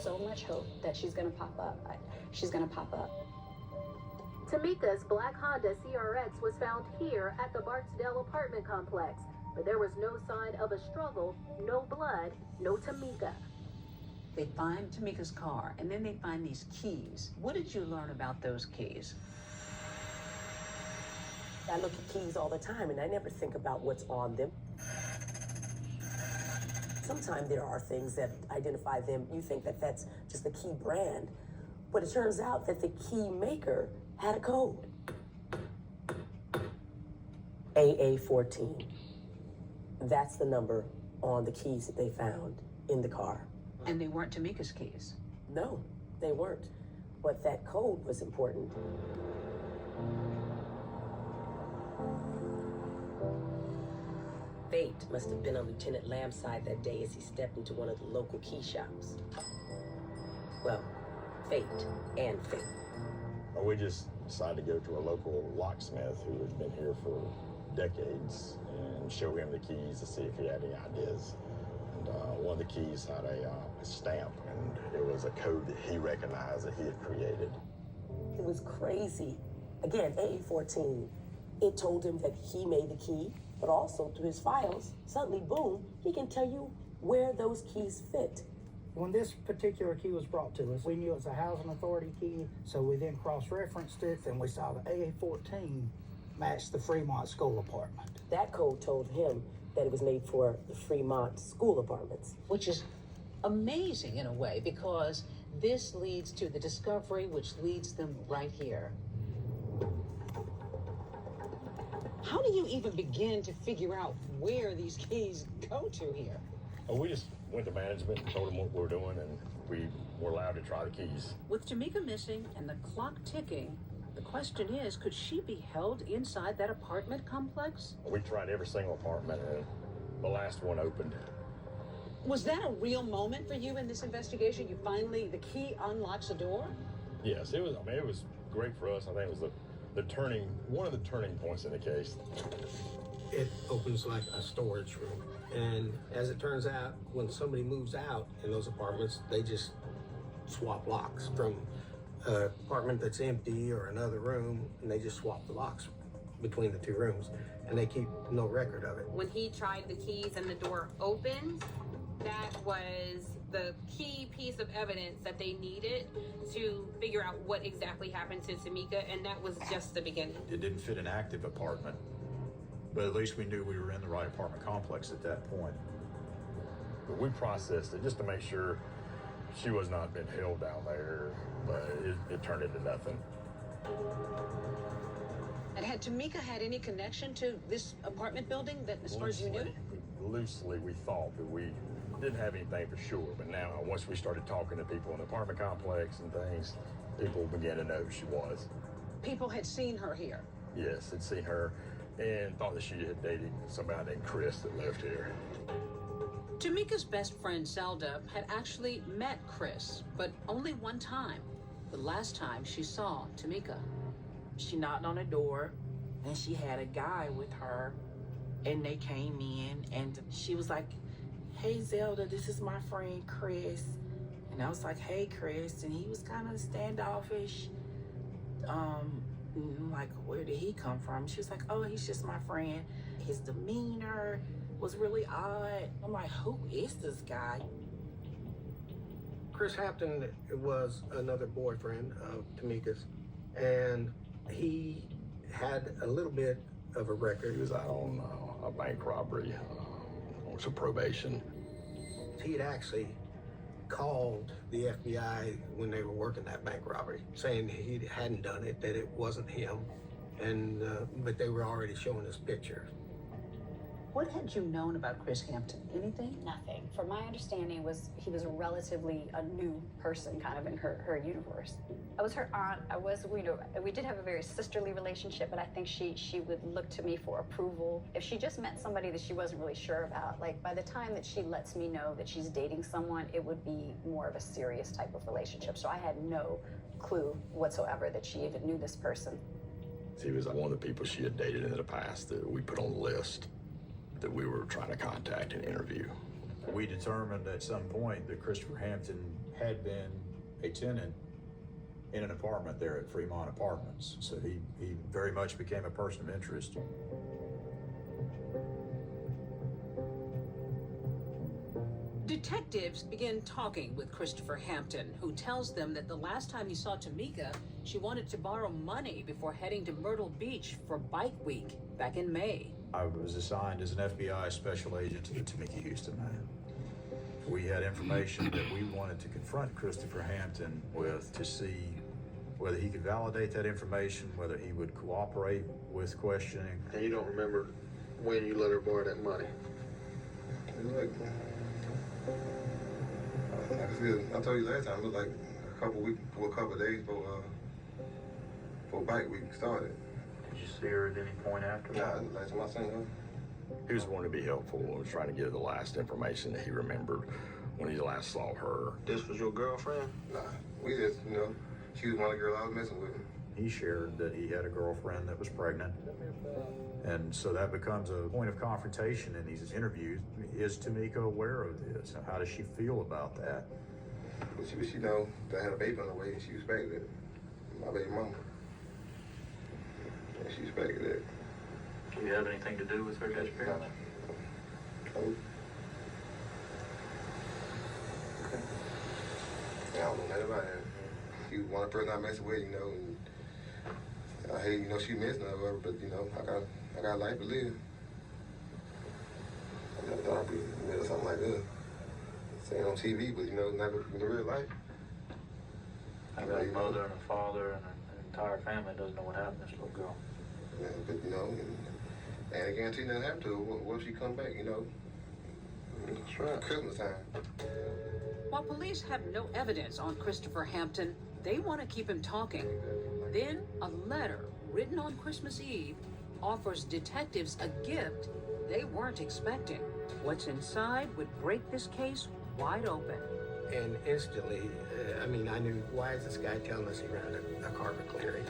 so much hope that she's going to pop up. She's going to pop up. Tamika's black Honda CRX was found here at the Barksdale apartment complex, but there was no sign of a struggle, no blood, no Tamika. They find Tamika's car, and then they find these keys. What did you learn about those keys? I look at keys all the time, and I never think about what's on them. Sometimes there are things that identify them. You think that that's just the key brand, but it turns out that the key maker had a code. AA14. That's the number on the keys that they found in the car. And they weren't Tamika's keys. No, they weren't. But that code was important. Fate must have been on Lieutenant Lamb's side that day as he stepped into one of the local key shops. Well, fate and fate. We just decided to go to a local locksmith who had been here for decades and show him the keys to see if he had any ideas. And one of the keys had a stamp, and it was a code that he recognized that he had created. It was crazy. Again, AA14, it told him that he made the key, but also through his files, suddenly, boom, he can tell you where those keys fit. When this particular key was brought to us, we knew it was a housing authority key, so we then cross-referenced it, and we saw the AA14 matched the Fremont school apartment. That code told him that it was made for the Fremont school apartments. Which is amazing in a way, because this leads to the discovery, which leads them right here. How do you even begin to figure out where these keys go to here? We just went to management and told them what we were doing, and we were allowed to try the keys. With Tamika missing and the clock ticking, the question is, could she be held inside that apartment complex? We tried every single apartment, and the last one opened. Was that a real moment for you in this investigation? You finally, the key unlocks the door? Yes, it was. I mean, it was great for us. I think it was one of the turning points in the case. It opens like a storage room. And as it turns out, when somebody moves out in those apartments, they just swap locks from an apartment that's empty or another room, and they just swap the locks between the two rooms, and they keep no record of it. When he tried the keys and the door opened, that was the key piece of evidence that they needed to figure out what exactly happened to Tamika, and that was just the beginning. It didn't fit an active apartment, but at least we knew we were in the right apartment complex at that point. But we processed it just to make sure she was not being held down there, but it turned into nothing. And had Tamika had any connection to this apartment building that, as far as you knew? Loosely, we thought that we didn't have anything for sure, but now once we started talking to people in the apartment complex and things, people began to know who she was. People had seen her here? Yes, had seen her and thought that she had dated somebody named Chris that lived here. Tamika's best friend, Zelda, had actually met Chris, but only one time. The last time she saw Tamika. She knocked on the door, and she had a guy with her, and they came in, and she was like, "Hey, Zelda, this is my friend Chris." And I was like, "Hey, Chris," and he was kind of standoffish. Like, where did he come from? She was like, "Oh, he's just my friend." His demeanor was really odd. I'm like, who is this guy? Chris Hampton was another boyfriend of Tamika's, and he had a little bit of a record. He was out on a bank robbery, on some probation. He had actually called the FBI when they were working that bank robbery, saying he hadn't done it, that it wasn't him, and but they were already showing us pictures. What had you known about Chris Hampton? Anything? Nothing. From my understanding, he was relatively a new person kind of in her universe. I was her aunt. We did have a very sisterly relationship, but I think she would look to me for approval. If she just met somebody that she wasn't really sure about, like by the time that she lets me know that she's dating someone, it would be more of a serious type of relationship. So I had no clue whatsoever that she even knew this person. He was one of the people she had dated in the past that we put on the list that we were trying to contact and interview. We determined at some point that Christopher Hampton had been a tenant in an apartment there at Fremont Apartments. So he very much became a person of interest. Detectives begin talking with Christopher Hampton, who tells them that the last time he saw Tamika, she wanted to borrow money before heading to Myrtle Beach for Bike Week back in May. I was assigned as an FBI special agent to the Tamika Houston man. We had information that we wanted to confront Christopher Hampton with to see whether he could validate that information, whether he would cooperate with questioning. And you don't remember when you let her borrow that money? Like I told you last time, it was like a couple of days before Bike Week started. Did you see her at any point after that? Nah, last time I seen her. He was wanting to be helpful and was trying to give the last information that he remembered when he last saw her. This was your girlfriend? Nah, we just, she was one of the girls I was messing with. He shared that he had a girlfriend that was pregnant. And so that becomes a point of confrontation in these interviews. Is Tamika aware of this? And how does she feel about that? But she know that I had a baby on the way and she respected it. My baby mama. And she respected it. Do you have anything to do with her disappearance? No. Okay. I don't know nothing about her. She was one person I messed with, and I hate, she missing her, but, I got life to live. I never thought I'd be in the middle of something like this. Saying on TV, but, not in the real life. I got a mother and a father and an entire family doesn't know what happened to this little girl. Yeah, but, and I guarantee nothing happened to her. What if she come back, That's right. Christmas time. While police have no evidence on Christopher Hampton, they want to keep him talking. Then a letter written on Christmas Eve offers detectives a gift they weren't expecting. What's inside would break this case wide open. And instantly, I knew, why is this guy telling us he rented a carpet clearing?